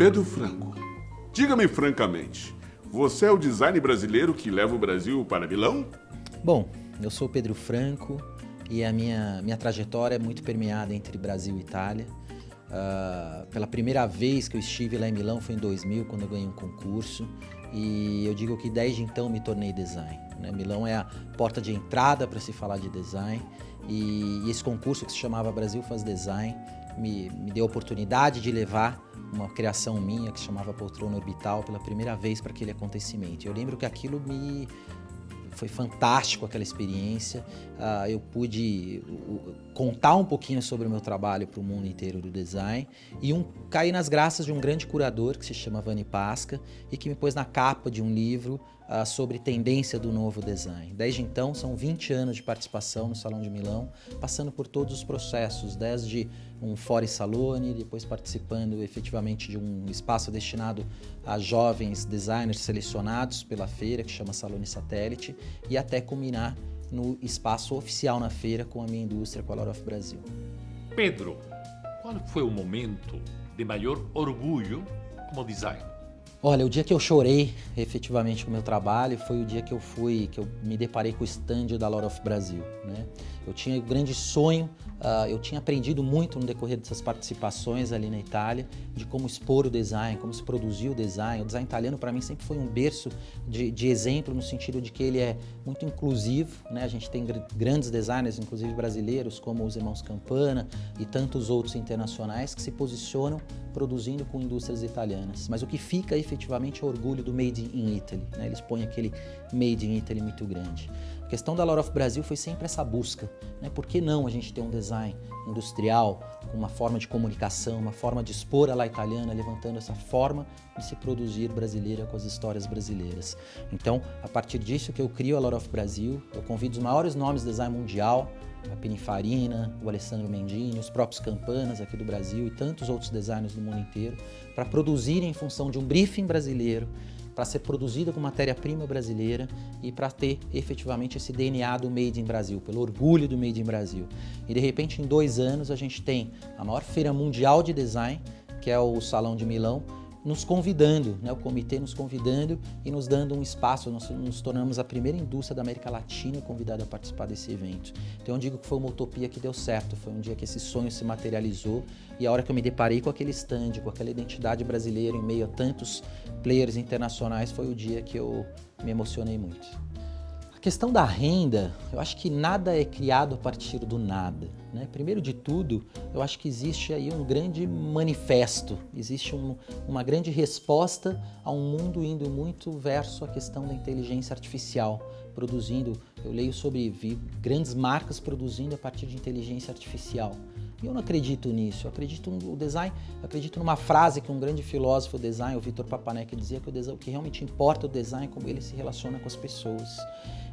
Pedro Franco, diga-me francamente, você é o design brasileiro que leva o Brasil para Milão? Bom, eu sou o Pedro Franco e a minha trajetória é muito permeada entre Brasil e Itália. Pela primeira vez que eu estive lá em Milão foi em 2000, quando eu ganhei um concurso. E eu digo que desde então me tornei design, né? Milão é a porta de entrada para se falar de design. E esse concurso que se chamava Brasil Faz Design me deu a oportunidade de levar uma criação minha que se chamava Poltrona Orbital pela primeira vez para aquele acontecimento. Eu lembro que aquilo foi fantástico, aquela experiência. Eu pude contar um pouquinho sobre o meu trabalho para o mundo inteiro do design e caí nas graças de um grande curador que se chama Vanni Pasca e que me pôs na capa de um livro sobre tendência do novo design. Desde então, são 20 anos de participação no Salão de Milão, passando por todos os processos, desde um Fora Salone, depois participando efetivamente de um espaço destinado a jovens designers selecionados pela feira, que chama Salone Satélite, e até culminar no espaço oficial na feira com a minha indústria, com a Lot of Brasil. Pedro, qual foi o momento de maior orgulho como designer? Olha, o dia que eu chorei efetivamente com o meu trabalho foi o dia que eu me deparei com o stand da Lot of Brasil, né? Eu tinha um grande sonho, eu tinha aprendido muito no decorrer dessas participações ali na Itália, de como expor o design, como se produzir o design. O design italiano para mim sempre foi um berço de exemplo no sentido de que ele é muito inclusivo, né? A gente tem grandes designers, inclusive brasileiros, como os irmãos Campana e tantos outros internacionais que se posicionam produzindo com indústrias italianas. Mas o que fica efetivamente é o orgulho do Made in Italy, né? Eles põem aquele Made in Italy muito grande. A questão da Lot of Brasil foi sempre essa busca, né? Por que não a gente ter um design industrial, com uma forma de comunicação, uma forma de expor a la italiana, levantando essa forma de se produzir brasileira com as histórias brasileiras. Então, a partir disso que eu crio a Lot of Brasil, eu convido os maiores nomes do design mundial, a Pininfarina, o Alessandro Mendini, os próprios Campanas aqui do Brasil e tantos outros designers do mundo inteiro, para produzirem em função de um briefing brasileiro, para ser produzida com matéria-prima brasileira e para ter efetivamente esse DNA do Made in Brasil, pelo orgulho do Made in Brasil. E de repente em 2 anos a gente tem a maior feira mundial de design, que é o Salão de Milão, nos convidando, né? O comitê nos convidando e nos dando um espaço. Nós nos tornamos a primeira indústria da América Latina convidada a participar desse evento. Então eu digo que foi uma utopia que deu certo, foi um dia que esse sonho se materializou e a hora que eu me deparei com aquele stand, com aquela identidade brasileira em meio a tantos players internacionais, foi o dia que eu me emocionei muito. A questão da renda, eu acho que nada é criado a partir do nada, né? Primeiro de tudo, eu acho que existe aí um grande manifesto, existe uma grande resposta a um mundo indo muito verso a questão da inteligência artificial, produzindo, eu leio vi grandes marcas produzindo a partir de inteligência artificial. E eu não acredito nisso, eu acredito no design, eu acredito numa frase que um grande filósofo do design, o Vitor Papanek, dizia que o que realmente importa é o design é como ele se relaciona com as pessoas.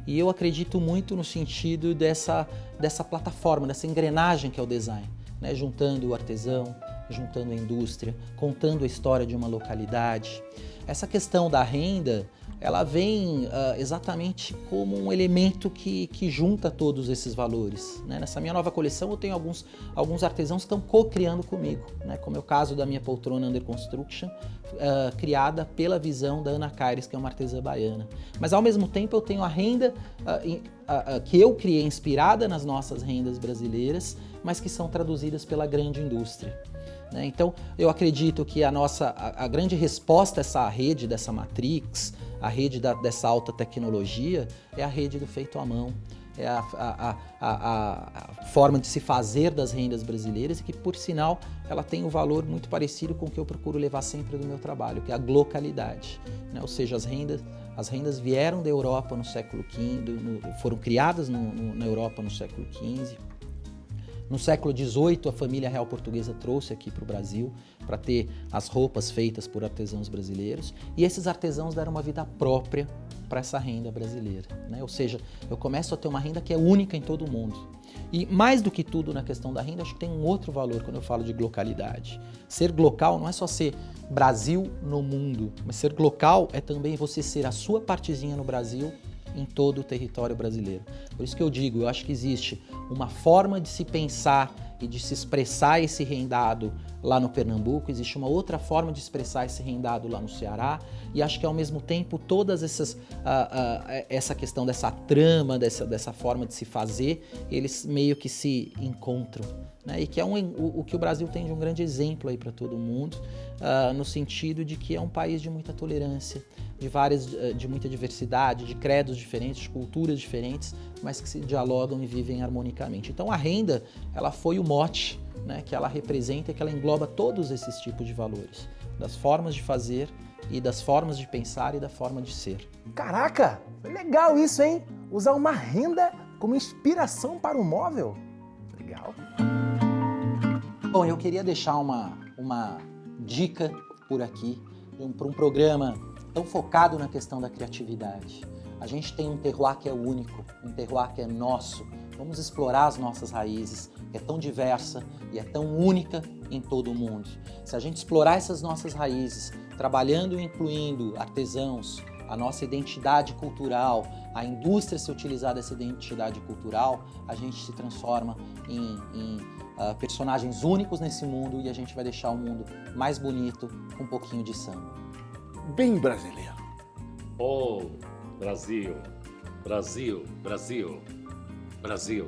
E eu acredito muito no sentido dessa plataforma, dessa engrenagem que é o design, né? Juntando o artesão, juntando a indústria, contando a história de uma localidade. Essa questão da renda, ela vem exatamente como um elemento que junta todos esses valores, né? Nessa minha nova coleção eu tenho alguns artesãos que estão co-criando comigo, né? Como é o caso da minha poltrona Under Construction, criada pela visão da Ana Caires, que é uma artesã baiana. Mas ao mesmo tempo eu tenho a renda que eu criei inspirada nas nossas rendas brasileiras, mas que são traduzidas pela grande indústria. Então, eu acredito que a grande resposta a essa rede, dessa matrix, a rede dessa alta tecnologia, é a rede do feito à mão, é a forma de se fazer das rendas brasileiras e que, por sinal, ela tem um valor muito parecido com o que eu procuro levar sempre do meu trabalho, que é a localidade, né? Ou seja, as rendas vieram da Europa no século XV, foram criadas na Europa no século XV. No século XVIII, a família real portuguesa trouxe aqui para o Brasil para ter as roupas feitas por artesãos brasileiros e esses artesãos deram uma vida própria para essa renda brasileira, né? Ou seja, eu começo a ter uma renda que é única em todo o mundo. E mais do que tudo na questão da renda, acho que tem um outro valor quando eu falo de localidade. Ser local não é só ser Brasil no mundo, mas ser local é também você ser a sua partezinha no Brasil em todo o território brasileiro. Por isso que eu digo, eu acho que existe uma forma de se pensar e de se expressar esse rendado lá no Pernambuco, existe uma outra forma de expressar esse rendado lá no Ceará, e acho que ao mesmo tempo todas essa questão dessa trama, dessa forma de se fazer, eles meio que se encontram, né? E que é o que o Brasil tem de um grande exemplo aí para todo mundo, no sentido de que é um país de muita tolerância, de muita diversidade, de credos diferentes, de culturas diferentes, mas que se dialogam e vivem harmonicamente. Então a renda, ela foi o mote, né, que ela representa e que ela engloba todos esses tipos de valores, das formas de fazer e das formas de pensar e da forma de ser. Caraca, legal isso, hein? Usar uma renda como inspiração para o móvel. Legal. Bom, eu queria deixar uma dica por aqui, para um programa tão focado na questão da criatividade. A gente tem um terroir que é único, um terroir que é nosso. Vamos explorar as nossas raízes, que é tão diversa e é tão única em todo o mundo. Se a gente explorar essas nossas raízes, trabalhando e incluindo artesãos, a nossa identidade cultural, a indústria se utilizar dessa identidade cultural, a gente se transforma em personagens únicos nesse mundo e a gente vai deixar o mundo mais bonito com um pouquinho de samba. Bem brasileiro. Oh, Brasil, Brasil, Brasil, Brasil.